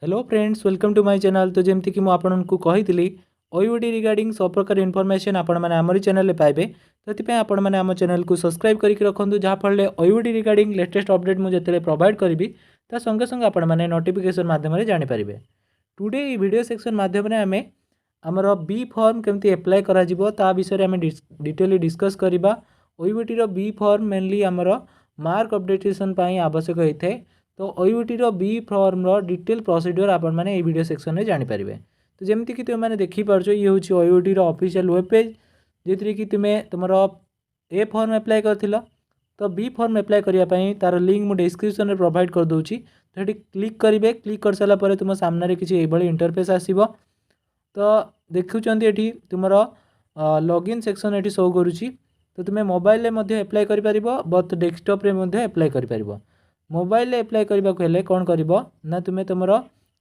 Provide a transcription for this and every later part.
Hello friends, welcome to my channel. तो जमती कि आपको कही ओयूटी रिगार्डिंग सब प्रकार इनफॉरमेशन आपण मैंने आमरी चैनल पाइबे। तो ये आपण मैंने आम चैनल को सब्सक्राइब करके रखुँ जहाँफल ओयूटी रिगार्डिंग लेटेस्ट अपडेट मुझे प्रोवाइड करी ता संगे संगे आपण मैंने नोटिफिकेशन मध्यम जानीपारे। टुडे वीडियो सेक्शन मध्यम आम आमर बी फॉर्म केमती एप्लाय करा विषय आम डिटेली डिस्कस करवा। ओयूटी बी फॉर्म मेनली आमर मार्क अपडेटेशन आवश्यक होता है। तो OUAT B form detail procedure आपण मैंने ये वीडियो सेक्शन में जानीपारे। तो जमती कि तुम देखिपार ये हूँ ओयूटी ऑफिशियल वेब पेज जी कि तुम्हें तुम ए फॉर्म एप्लाय कर तो बी फॉर्म एप्लाय करने तार लिंक मुझे डिस्क्रिप्शन में प्रोवाइड कर दूँगी। तो ये क्लिक करेंगे, क्लिक कर सारापर तुम सामने किसी इंटरफेस आसो। तो देखुं ये तुम लॉगिन सेक्शन ये शो करुँची। तो तुम्हें मोबाइल में एप्लाय कर बट डेस्कटॉप रे एप्लाय कर मोबाइल एप्लाय करने को हेले कौन कर ना तुम्हें तुम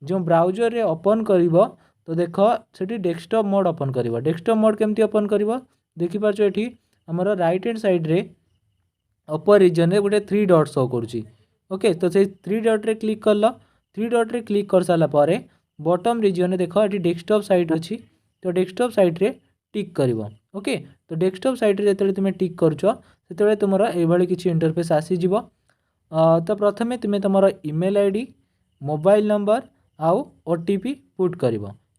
जो ब्राउजर रे ओपन कर तो देख से डेस्कटॉप मोड ओपन कर। डेस्कटॉप मोड केमती ओपन कर देखिपार ये आमर राइट हैंड साइड रे अपर रीजन रे गोटे 3 डॉट शो करुँची। ओके, तो से 3 डॉट रे क्लिक कर 3 डॉट रे क्लिक कर सारापर बॉटम रीजन देख ये डेस्कटॉप साइट अच्छी। तो डेस्कटॉप साइट रे टिक कर। ओके, तो डेस्कटॉप साइट रे जो तुम्हें टिक कर तुम ये किसी इंटरफेस आसीज। तो प्रथमे तुम्हें तुम ईमेल आईडी, मोबाइल नंबर आउ ओटीपी पुट कर।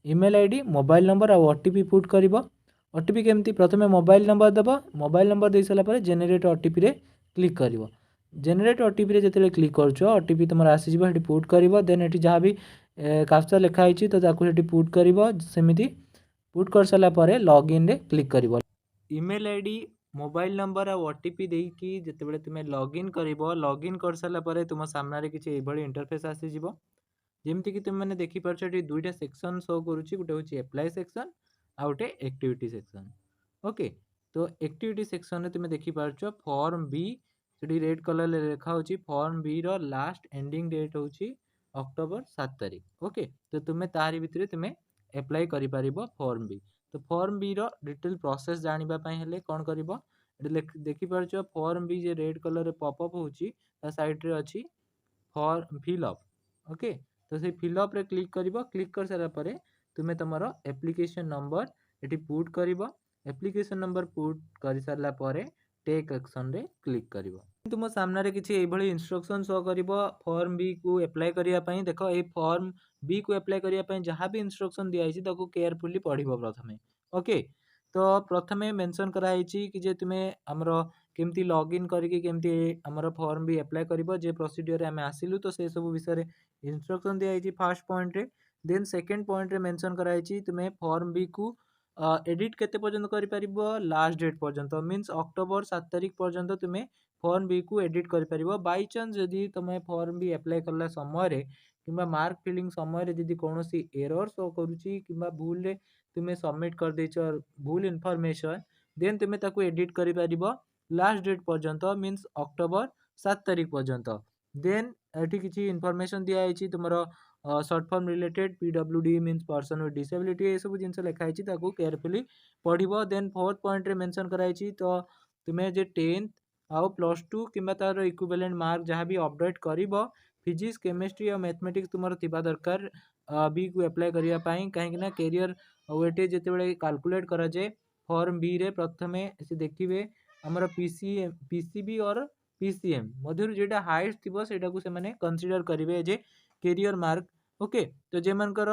ईमेल आईडी, मोबाइल नंबर आउ ओटीपी पुट कर। ओटीपी केमती प्रथमे मोबाइल नंबर देव। मोबाइल नंबर दे सारापर जेनेरेट ओटीपी रे क्लिक कर। जेनेरेट ओटीपी रे जिते क्लिक कर ओटीपी तुम आसीज पुट कर। देन ये जहाँ भी कैप्चा लिखाई तो पुट कर सेमती पुट कर सारापर लॉगिन रे क्लिक कर। ईमेल आईडी, मोबाइल नंबर आ ओटीपी देकी जितेबाला तुम्हें लॉगिन कर सारापर तुम सामने किसी इंटरफेस आसीज। जमती कि तुमने देखिपार ये दुईटा सेक्शन शो करुँची, गोटे हूँ एप्लाय सेक्शन आ गोटे एक्टिविटी सेक्शन। ओके, तो एक्टिविटी सेक्शन तुम्हें देखिपार फॉर्म बी से रेड कलर लिखा हो फॉर्म बी रो लास्ट एंडिंग डेट हूँ अक्टोबर 7 तारीख। ओके, तो तुम्हें तारी भितर तुम्हें एप्लाय कर फॉर्म बी। तो फॉर्म बी रो डिटेल प्रोसेस जानापी हेले कौन कर देखिपार फॉर्म बी जे रेड कलर पॉपअप हो साइड रे अच्छी फॉर्म फिलअप। ओके, तो से फिलअप रे क्लिक कर सारापर तुम्हें तुम एप्लिकेशन नंबर ये पुट कर। एप्लिकेशन नंबर पुट कर सारापर टेक एक्शन रे क्लिक कर। तुम सामने किसी ये इंस्ट्रक्शन शो कर फॉर्म बी को एप्लाय करने। देख ये फॉर्म बी को एप्लाय करने जहाँ भी इंस्ट्रक्शन दिखाई केयरफुली पढ़ प्रथमे। ओके, तो प्रथमे मेंशन कराई कि जे तुम्हें आमर केमती लॉगिन करके केमती आमर फॉर्म भी एप्लाय कर जे प्रोसीडियर आम आसिलु। तो से सब विषय इंस्ट्रक्शन दिखाई फर्स्ट पॉइंट रे। देन सेकेंड पॉइंट रे मेंशन कराई तुम्हें फॉर्म बी को एडिट केते पर्यंत कर पारिबो लास्ट डेट पर्यंत मीन्स अक्टोबर 7 तारीख पर्यंत तुम्हें फॉर्म बी को एडिट कर पारिबो। बाय चांस जदि तुम्हें फॉर्म बी एप्लाय करला समय किंबा मार्क फिलिंग समय जदि कोनोसी एरर शो करूची किंबा भूल रे तुम्हें सबमिट कर देछ भूल इनफॉरमेशन देन तुम्हें ताको एडिट करि पारिबो लास्ट डेट पर्यंत मीन्स अक्टोबर 7 तारीख पर्यंत। देन एठी किछि इनफॉरमेशन दिया आइछि तुमरो short form related PWD means person with disability ये सब जिनस लिखाई ताको केयरफुली पढ़िबो। देन फोर्थ पॉइंट रे मेंशन कराई तो तुम्हें जे 10th आउ +2 किंबा तार इक्विवेलेंट मार्क जहाँ भी अपडेट करिबो फिजिक्स, केमिस्ट्री और मैथमेटिक्स तुमर थिबा दरकार बी को एप्लाय करिया पई कहीं कैरियर वेटेज जिते कैलकुलेट करा जाए फॉर्म बी रे प्रथमे से देखिए आमर पीसीबी और पीसीएम मध्य जेटा हाइट थी सेटा को से कंसीडर करेंगे जे कैरियर मार्क। ओके, तो जे मनकर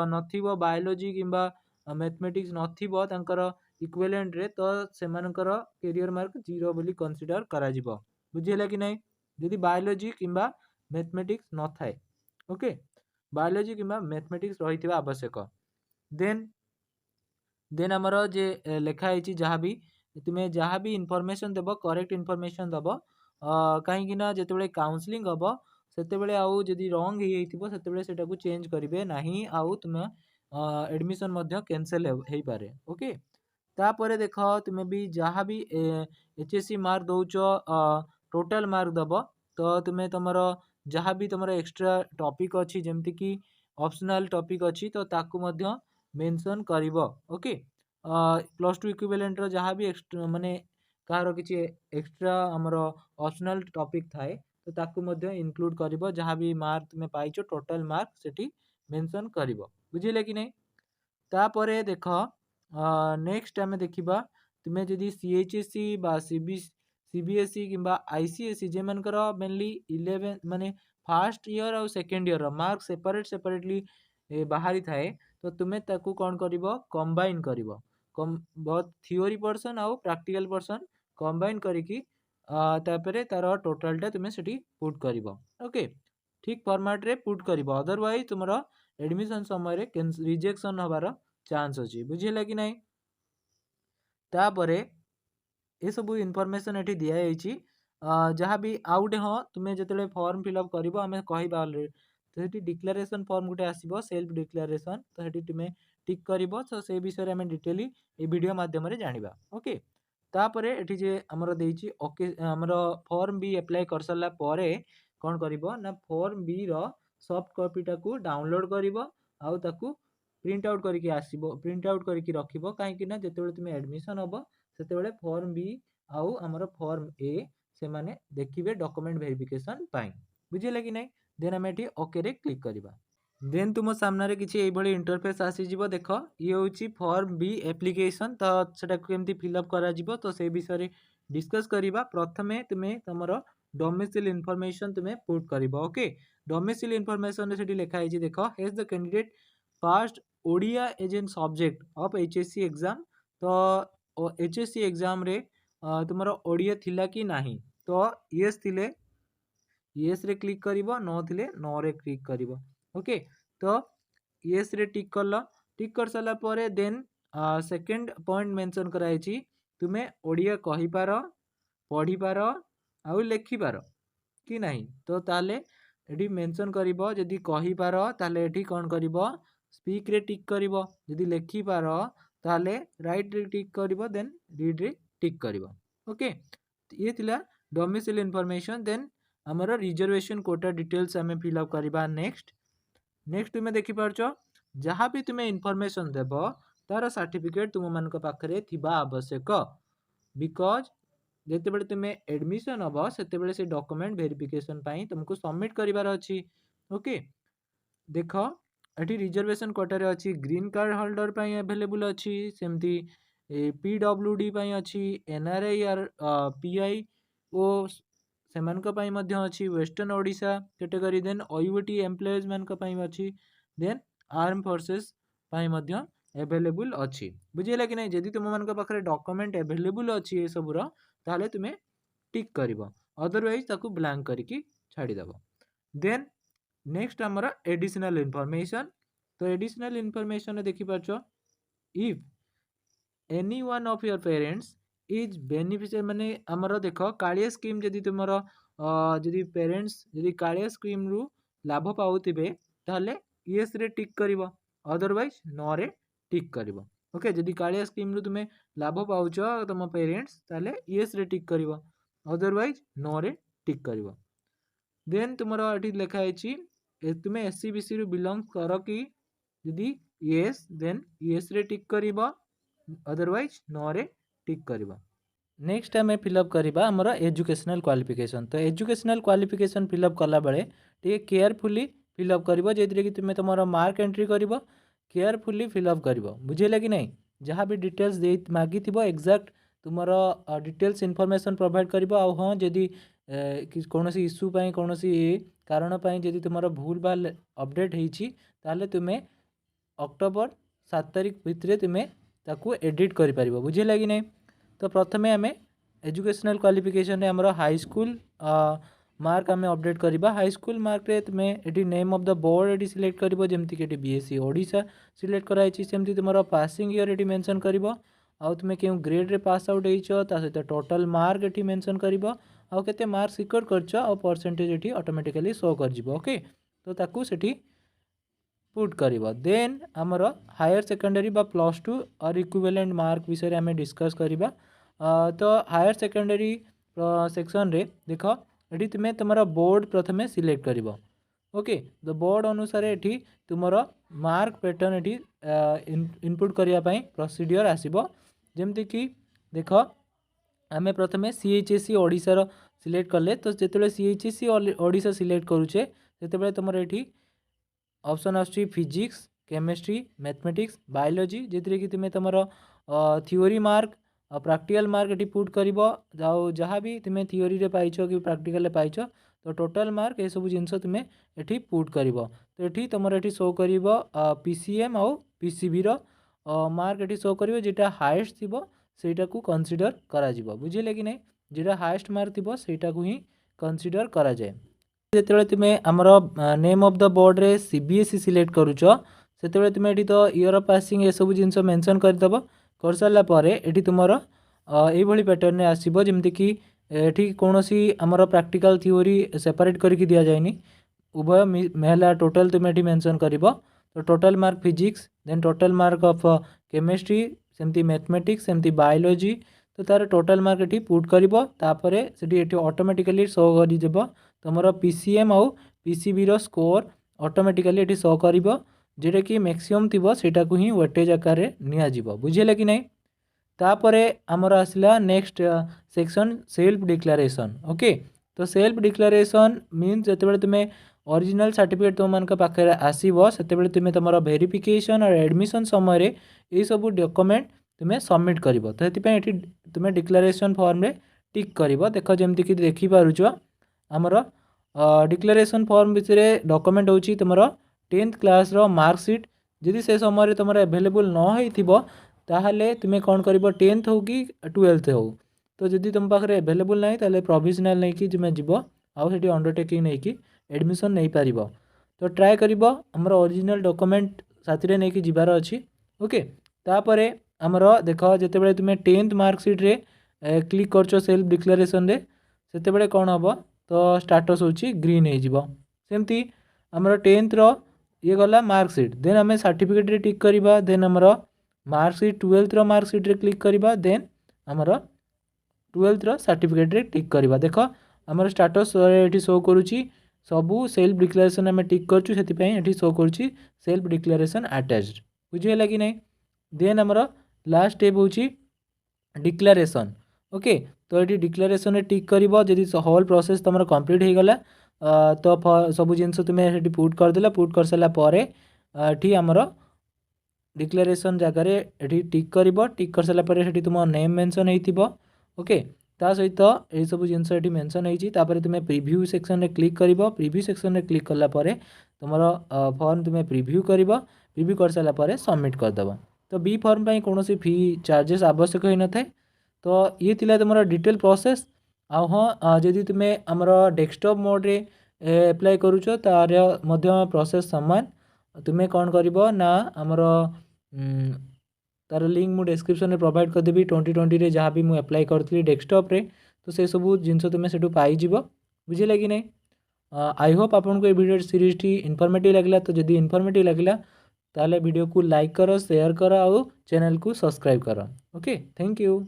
नथिबो बायोलॉजी किंबा मैथमेटिक्स नथिबो तांकर इक्विवेलेंट रे तो सेमानकर कैरियर मार्क 0 बोली कंसीडर करा जिवो। बुझिला कि नहीं? यदि बायोलॉजी किंबा मैथमेटिक्स न थाए। ओके, बायोलॉजी किंबा मैथमेटिक्स रही आवश्यक। देन आमर जे लिखाई जहाँ भी तुम्हें जहाँ भी इनफॉरमेशन देव करेक्ट इनफॉरमेशन दब कहीं जिते काउंसलिंग हम से आउ जदि रंग हो चेंज करेंगे ना आउ तुम एडमिशन कैंसल हो पारे। ओके, तापर देख तुम्हें भी जहाँ भी एचएससी मार्क दौच टोटल मार्क दब तो तुम्हें तुम जहाँ भी तुम एक्स्ट्रा टॉपिक अच्छी जमती कि ऑप्शनल टॉपिक अच्छी तो ताकू मेंशन करिवो। ओके, +2 इक्विवेलेंट रो जहाँ भी एक्स्ट्रा माने कहार किसी एक्स्ट्रा आमर ऑप्शनल टॉपिक थाए तो ताकू मध्य इंक्लूड करिवो जहाँ भी मार्क तुम्हें पाइछो टोटल मार्क सेठी मेंशन करिवो बुझिले कि नहीं। तापरे देख नेक्स्ट आम देखा तुम्हें जदि सीएचएससी बा सीबीएसई कि आईसीएसई जे मनकर मेनली 11 माने फास्ट ईयर और सेकेंड ईयर मार्क सेपरेटली बाहरी थाए तो तुम्हें ताकू कौन कर कंबाइन कर बहुत थियोरी पर्सन आउ प्रैक्टिकल पर्सन कंबाइन करिकी तापर तार टोटालटा तुम्हें सेठी पुट कर ओके ठीक फॉर्मेट रे पुट कर अदरवाइज तुम एडमिशन समय रिजेक्शन हबार चांस अच्छी बुझेगा कि नहीं। तापर ये सब इनफॉरमेशन ये दिखाई जहाँ भी आउ गोटे हाँ तुम्हें जो फॉर्म फिलअप कर आम कह तो डिक्लेरेशन फॉर्म गोटे आसो सेल्फ डिक्लेरेशन तो ये तुम्हें टिक कर तो से विषय में डिटेली ये वीडियो माध्यम जाना ओके। तापर ये जे आमर देछि ओके आमर फॉर्म बी अप्लाई कर सारा कौन कर ना फॉर्म बी सॉफ्ट कॉपीटा को डाउनलोड कर प्रिंट आउट करके आसो प्रिंट आउट करके रखिबो कहीं जिते तुम्हें एडमिशन हम से फॉर्म बी आउ आमर फॉर्म ए से माने देखिए डॉक्यूमेंट वेरिफिकेशन पाई बुझे कि नहीं। देन आम ये ओके रे क्लिक करवा देन तुम सामने किसी ये इंटरफेस आसीज देख ये हूँ फॉर्म बी एप्लिकेशन तो सेटा केमती फिलअप करा तो से विषय डिस्कस करवा। प्रथमे तुम्हें तुम डोमिसाइल इनफॉरमेशन तुम्हें पुट कर ओके डोमिसाइल इनफॉरमेशन से लिखाई देख has the candidate passed Odia as an subject of HSC exam तो एचएससी एग्जाम रे तुम ओडिया थिला कि नहीं तो येस थिले येस रे क्लिक करिवो नो थिले नो रे क्लिक करिवो ओके तो येस रे टिक कर सारा पर देन सेकंड पॉइंट मेंशन कराई तुम्हें ओडिया कहि पार पढ़ी पार आउ लिखि पार कि नहीं तो ताले एटी मेंशन करिवो जदि कहि पार ताले एटी कोन करिवो स्पीक रे टिक करिवो जदि लिखि पार ताले राइट रे टिक करिवो देन रीड रे टिक करिवो ओके। ये थिला डोमिसाइल इनफॉरमेशन देन हमर रिजर्वेशन कोटा डिटेल्स आम फिलअप करवा नेक्स्ट तुम्हें देखि पारछ जहाँ भी तुम्हें इनफॉरमेशन देव तार सर्टिफिकेट तुम मान पाखे थिबा आवश्यक बिकज जिते बड़े तुम्हें एडमिशन हम से डॉक्यूमेंट वेरिफिकेशन तुमको सबमिट करार अच्छी ओके। देख ये रिजर्वेशन कोटारे अच्छी ग्रीन कार्ड होल्डर अवेलेबल अच्छी सेमती पीडब्ल्यूडी अच्छी एनआरआई आर पीआई ओ से अच्छी western Odisha category then OUAT employees मान अच्छी देन आर्म फोर्सेस एवेलेबल अच्छी बुझेगा कि नहीं। जदि तुम मान पाखे डॉक्यूमेंट एवेलेबल अच्छी ये सबूर ताले तुम्हें टिक कर अदरवाइज ताकू ब्लैंक करके छाड़ीदेव। देन नेक्स्ट आमर एडिशनल इनफॉरमेशन तो एडिशनल इनफॉरमेशन देखिपार if any one of your parents is beneficiary माने आमर देख कालिया स्कीम जदि तुम जदि पेरेंट्स जदि कालिया स्कीम रु लाभ पाउथिबे ताले येस रे टिक करिवो अदरवाइज नो रे टिक करिवो ओके। जदि कालिया स्कीम रु तुमे लाभ पाउछ तुम पेरेंट्स ताले येस रे टिक करिवो अदरवाइज नो रे टिक करिवो। देन तुमरो एठी लिखा है तुम्हें एससी बीसी रु बिलोंग कर कि जदि येस देन येस रे टिक करिवो अदरवाइज नो रे टिक करिवो। नेक्स्ट आम फिलअप करवा आमर एजुकेशनल क्वालिफिकेशन तो एजुकेशनल क्वालिफिकेशन फिलअप कला बेले टे केयरफुली फिलअप कर जे कि तुम तुम मार्क एंट्री कर केयरफुली फिलअप कर बुझेगा कि नहीं। जहाँ भी डिटेल्स दे मागी थी एक्जाक्ट तुम डिटेल्स इनफॉरमेशन प्रोवाइड कर हाँ जदि कौन इश्यू कौन कारण जदि तुम भूल भाल अपडेट होते तुम्हें अक्टोबर 7 तारिख भितर तुम्हें ताकू एडिट कर पार बुझेगा कि नहीं। तो प्रथमे आम एजुकेशनल क्वालिफिकेशन आमर हाई स्कूल मार्क आम अपडेट करवा हाई स्कूल मार्क रे तुम्हें ये नेम ऑफ द बोर्ड ये सिलेक्ट कर जमीक ये बीएससी ओडिशा सिलेक्ट कराई सेमती तुम पासिंग ईयर ये मेंशन कर आउ तुम्हें क्यों ग्रेड रे पास आउट हो सहित टोटल मार्क ये मेंशन कर आउ केते मार्क सिक्योर कर परसेंटेज ये ऑटोमेटिकली शो कर ओके। तो ताकू सेठी पुट कर देन आमर हायर सेकेंडरी बा प्लस टू और इक्विवेलेंट मार्क विषय आम डिस्कस करवा। तो हायर सेकेंडरी सेक्शन रे देख ये तुम्हें तुम बोर्ड प्रथमे सिलेक्ट कर ओके। तो बोर्ड अनुसार ये तुम मार्क पैटर्न ये इनपुट करने प्रोसीडियर आसो जमती कि देख आम प्रथमे सीएचएससी ओडिशार सिलेक्ट कले तो जो सीएचएससी ओडिशा सिलेक्ट करुचे से तुम ये ऑप्शन आसुची फिजिक्स, केमिस्ट्री, मैथमेटिक्स, बायोलॉजी जेतिरे कि तुमे तुमर थियोरी मार्क प्रैक्टिकल मार्क ये पुट कर जहाँ भी तुम्हें थियोरी रे पाइछ कि प्रैक्टिकल पाइछ तो टोटल मार्क ये सब जिनस तुम्हें ये पुट कर तो ये तुम ये शो कर पीसीएम आउ पीसीबी मार्क ये शो कर जेटा हाएस्ट थी सेटा को कंसीडर करा बुझे कि नहीं जेटा हाएस्ट मार्क थी सेटा को ही कंसीडर करा जाए जिते तुम्हें आमर नेम ऑफ द बोर्ड रे सीबीएसई सिलेक्ट करुच से तुम्हें ये तो ईयर ऑफ पासिंग ये सब जिन मेंशन करदेव कर सारापर ये तुम ये पैटर्न आसो जमीक ये कौन सी आमर प्रैक्टिकल थियोरी सेपरेट करके दि जाए उभय मेला टोटल तुम्हें ये मेंशन कर तो total mark physics then total mark of chemistry सेमती मैथमेटिक्स सेमती बायोलॉजी तो तार टोटल मार्क ये पुट कर ऑटोमेटिकली शो कर तुम पीसीएम आउ पीसीबी रो स्कोर ऑटोमेटिकली ये शो कर जेटा कि मैक्सिमम थी सेटा को ही वेटेज आकार निया बुझे कि नहीं तापरे आमर आसला next section self declaration okay तो सेल्फ डिक्लेरेशन मीन्स जिते तुम्हें ओरिजिनल सर्टिफिकेट तुम पाखे आसो से तुम्हें तुम वेरिफिकेशन और एडमिशन समय ये सब डॉक्यूमेंट तुम्हें सबमिट कर तो ये तुम्हें डिक्लेरेशन फॉर्म रे टिक कर देख जमीक देखिपुच आमर डिक्लेरेशन फॉर्म विषय डॉक्यूमेंट होची तुम 10th क्लास रो मार्कशीट जदि से समय तुम एभेलेबल न हो ताहले तुम्हें कौन कर 10th हो कि 12th हो तो जदि तुम पाखे एभेलेबल ना ताहले प्रोविजनल नहीं कि तुम्हें जीव आउ से अंडरटेकिंग नहीं कि एडमिशन नहीं पार तो ट्राए कर आमर ओरिजिनल डॉक्यूमेंट साथी नहीं कि जीवार अच्छी ओके तापर आमर देख जिते तुम्हें 10th मार्कशीट रे क्लिक कर सेल्फ डिक्लेरेशन रे सेते कौन हम तो स्टाटस होची ग्रीन हो सेमती आमर 10th रो ये गला मार्कशीट देन आम सर्टिफिकेट रे टिक करवा देन आमर मार्कशीट 12th रो मार्कशीट रे क्लिक करवा देन आमर 12th रो सर्टिफिकेट रे टिक करवा देख आमर स्टाटस ये शो करुच्ची सबू सेल्फ डिक्लेरेशन आम टिक कर शो करुच्ची सेल्फ डिक्लेरेशन अटैच्ड बुझीगला कि नहीं देन आमर लास्ट स्टेप होची डिक्लेरेशन ओके तो ये डिक्लेरेशन रे टिक कर जदि होल प्रोसेस तुम कंप्लीट हो गला तो सब जिनस तुम्हें पुट करदेला पुट कर सारापर ये आमर डिक्लेरेशन जगार ये टिक कर सारापर ये तुम नेम मेंशन हो ओके ता सहित ये सब जिनस ये मेंशन होती तुम्हें प्रीव्यू सेक्शन रे क्लिक कर प्रीव्यू सेक्शन रे क्लिक कलापर तुम फॉर्म तुम्हें प्रीव्यू कर सारापर सबमिट करदेव तो बी फॉर्म पर कौन फी चार्जेस आवश्यक हो न था तो ये थिला तुम डिटेल प्रोसेस आ हाँ जदि तुम्हें आमर डेस्कटॉप मोड रे एप्लाई करुच तार प्रोसेस समान तुम्हें कौन कर ना आमर तार लिंक मुझे डिस्क्रिप्शन में प्रोवाइड करदेवी 2020 रे जहाँ भी मुझे एप्लाई करी डेस्कटॉप रे तो से सब जिनस तुम्हें से पाइज बुझे कि नहीं आई होप आपको ये वीडियो सीरीज टी इनफॉर्मेटिव लगला तो जदि इनफॉर्मेटिव लगला ताले वीडियो को लाइक करो शेयर करो और चैनल को सब्सक्राइब करो ओके थैंक यू।